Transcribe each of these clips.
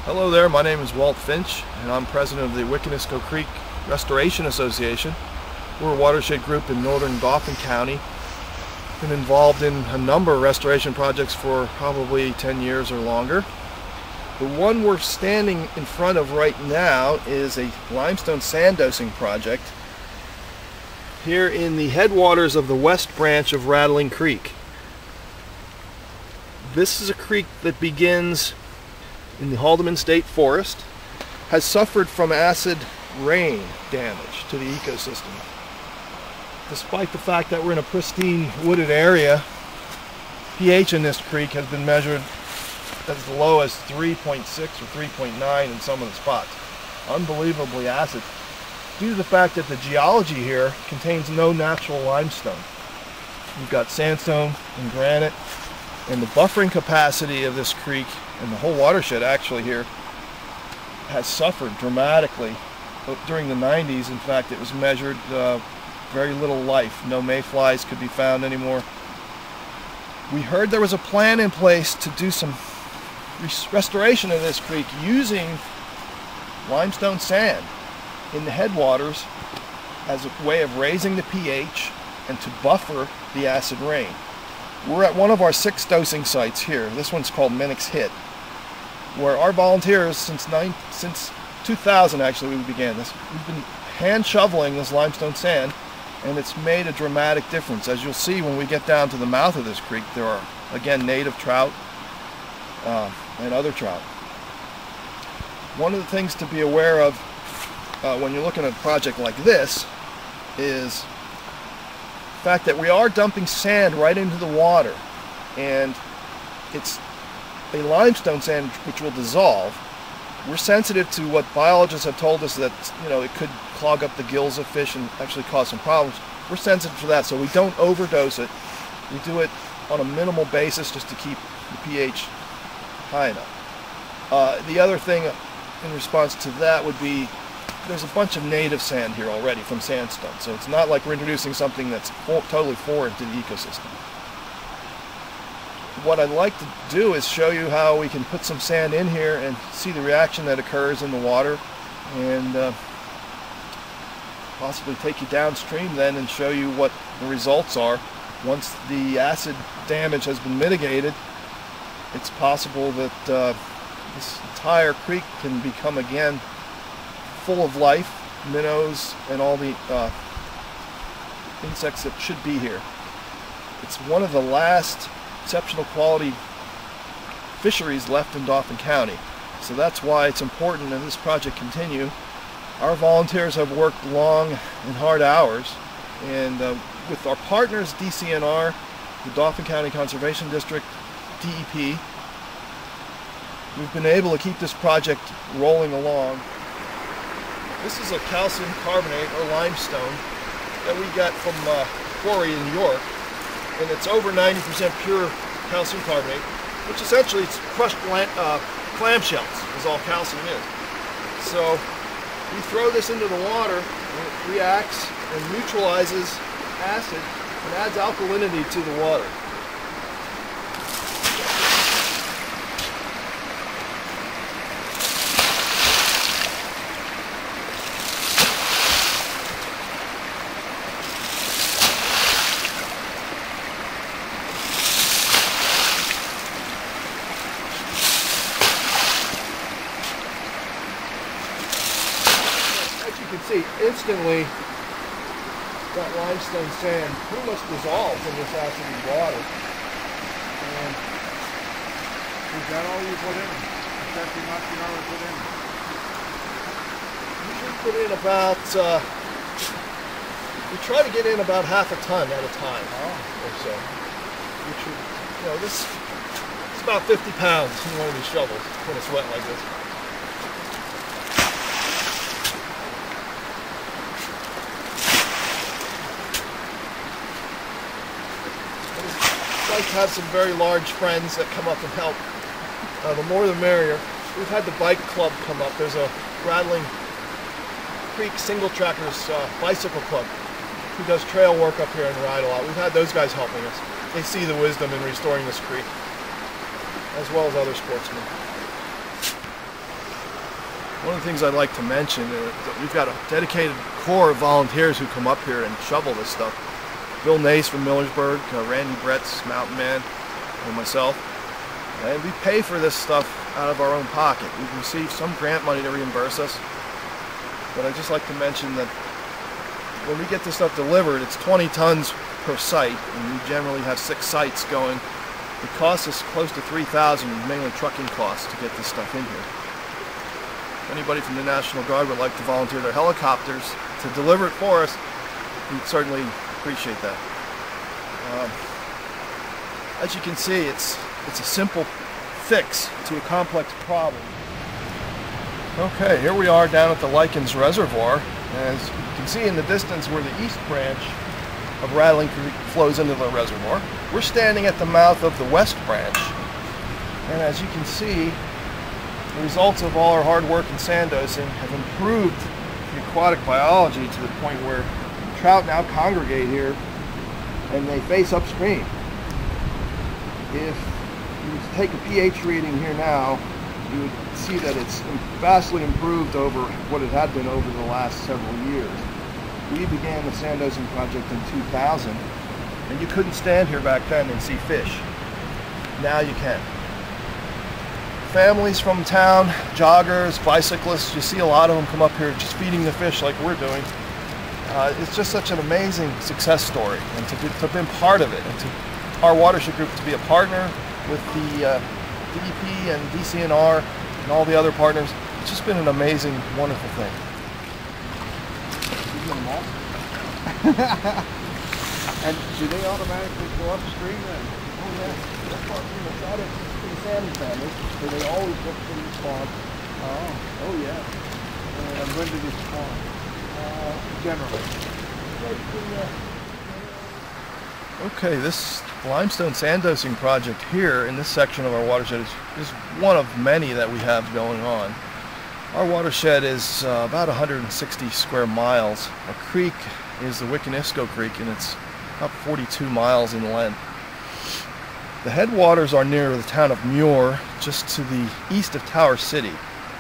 Hello there, my name is Walt Finch and I'm president of the Wiconisco Creek Restoration Association. We're a watershed group in northern Dauphin County. Been involved in a number of restoration projects for probably 10 years or longer. The one we're standing in front of right now is a limestone sand dosing project here in the headwaters of the west branch of Rattling Creek. This is a creek that begins in the Haldeman State Forest, has suffered from acid rain damage to the ecosystem. Despite the fact that we're in a pristine wooded area, pH in this creek has been measured as low as 3.6 or 3.9 in some of the spots. Unbelievably acid, due to the fact that the geology here contains no natural limestone. You've got sandstone and granite, and the buffering capacity of this creek and the whole watershed actually here has suffered dramatically. During the 90s, in fact, it was measured very little life. No mayflies could be found anymore. We heard there was a plan in place to do some restoration of this creek using limestone sand in the headwaters as a way of raising the pH and to buffer the acid rain. We're at one of our 6 dosing sites here. This one's called Minnick's Hit, where our volunteers, since 2000 actually we began this, we've been hand shoveling this limestone sand, and it's made a dramatic difference. As you'll see when we get down to the mouth of this creek, there are again native trout and other trout. One of the things to be aware of when you're looking at a project like this is the fact that we are dumping sand right into the water, and it's a limestone sand which will dissolve. We're sensitive to what biologists have told us that, you know, it could clog up the gills of fish and actually cause some problems. We're sensitive to that, so we don't overdose it. We do it on a minimal basis just to keep the pH high enough. The other thing in response to that would be there's a bunch of native sand here already from sandstone, so it's not like we're introducing something that's totally foreign to the ecosystem. What I'd like to do is show you how we can put some sand in here and see the reaction that occurs in the water, and possibly take you downstream then and show you what the results are. Once the acid damage has been mitigated, it's possible that this entire creek can become again full of life, minnows, and all the insects that should be here. It's one of the last exceptional quality fisheries left in Dauphin County, so that's why it's important that this project continue. Our volunteers have worked long and hard hours, and with our partners DCNR, the Dauphin County Conservation District, DEP, we've been able to keep this project rolling along. This is a calcium carbonate or limestone that we got from a quarry in New York, and it's over 90% pure calcium carbonate, which essentially it's crushed clamshells is all calcium is. So we throw this into the water and it reacts and neutralizes acid and adds alkalinity to the water. You can see instantly that limestone sand pretty much dissolves in this acidy water. And is that all you put in? Is that the amount you normally put in? Usually put in about, we try to get in about half a ton at a time or so. Which would, you know, this it's about 50 pounds in one of these shovels when it's wet like this. I like to have some very large friends that come up and help. The more the merrier. We've had the bike club come up. There's a Rattling Creek Single Trackers bicycle club who does trail work up here and ride a lot. We've had those guys helping us. They see the wisdom in restoring this creek, as well as other sportsmen. One of the things I'd like to mention is that we've got a dedicated core of volunteers who come up here and shovel this stuff. Bill Nace from Millersburg, Randy Brett's Mountain Man, and myself. And we pay for this stuff out of our own pocket. We've received some grant money to reimburse us. But I'd just like to mention that when we get this stuff delivered, it's 20 tons per site, and we generally have 6 sites going. It costs us close to $3,000, mainly trucking costs, to get this stuff in here. If anybody from the National Guard would like to volunteer their helicopters to deliver it for us, we'd certainly appreciate that. As you can see, it's a simple fix to a complex problem. Okay, here we are down at the Lykens Reservoir. As you can see in the distance where the east branch of Rattling Creek flows into the reservoir, we're standing at the mouth of the west branch. And as you can see, the results of all our hard work in sand dosing have improved the aquatic biology to the point where trout now congregate here and they face upstream. If you take a pH reading here now, you would see that it's vastly improved over what it had been over the last several years. We began the sand dosing project in 2000, and you couldn't stand here back then and see fish. Now you can. Families from town, joggers, bicyclists, you see a lot of them come up here just feeding the fish like we're doing. It's just such an amazing success story, and to have been part of it, and to our watershed group to be a partner with the DEP and DCNR and all the other partners. It's just been an amazing, wonderful thing. And do they automatically go upstream then? Oh yeah, that's part of the salmon family, so they always look for the spawn. Oh yeah. And when do they spawn? Generally. Okay, this limestone sand dosing project here in this section of our watershed is one of many that we have going on. Our watershed is about 160 square miles. Our creek is the Wiconisco Creek, and it's about 42 miles in length. The headwaters are near the town of Muir, just to the east of Tower City,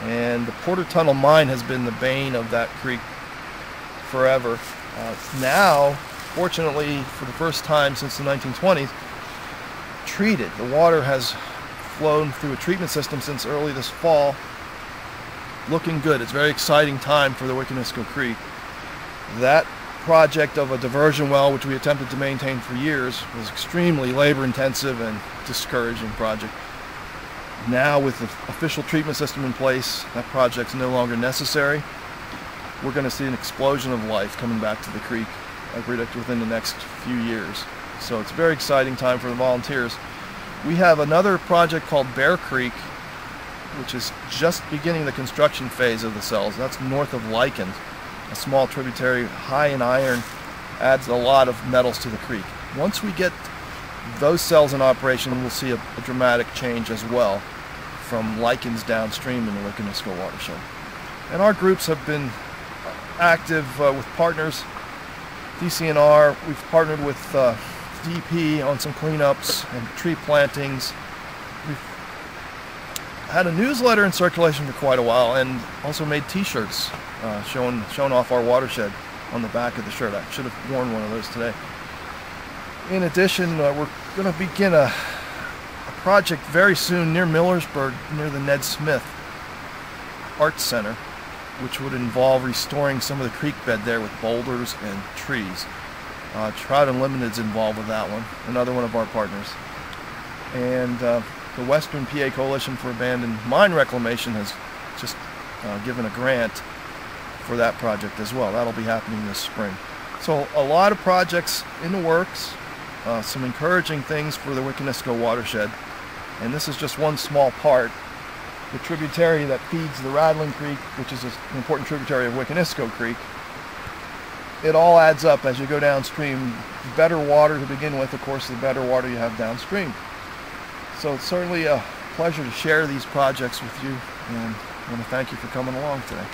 and the Porter Tunnel mine has been the bane of that creek forever. Now, fortunately, for the first time since the 1920s, treated. The water has flown through a treatment system since early this fall. Looking good. It's a very exciting time for the Wiconisco Creek. That project of a diversion well, which we attempted to maintain for years, was extremely labor intensive and discouraging project. Now, with the official treatment system in place, that project's no longer necessary. We're going to see an explosion of life coming back to the creek, I predict, within the next few years. So it's a very exciting time for the volunteers. We have another project called Bear Creek, which is just beginning the construction phase of the cells. That's north of Lykens. A small tributary high in iron adds a lot of metals to the creek. Once we get those cells in operation, we'll see a dramatic change as well from Lykens downstream in the Wiconisco watershed. And our groups have been active with partners. DCNR, we've partnered with DEP on some cleanups and tree plantings. We've had a newsletter in circulation for quite a while, and also made t-shirts showing off our watershed on the back of the shirt. I should have worn one of those today. In addition, we're going to begin a project very soon near Millersburg, near the Ned Smith Center, which would involve restoring some of the creek bed there with boulders and trees. Trout Unlimited's involved with that one, another one of our partners. And the Western PA Coalition for Abandoned Mine Reclamation has just given a grant for that project as well. That'll be happening this spring. So a lot of projects in the works, some encouraging things for the Wiconisco watershed, and this is just one small part. The tributary that feeds the Rattling Creek, which is an important tributary of Wiconisco Creek, it all adds up as you go downstream. Better water to begin with, of course, the better water you have downstream. So it's certainly a pleasure to share these projects with you, and I want to thank you for coming along today.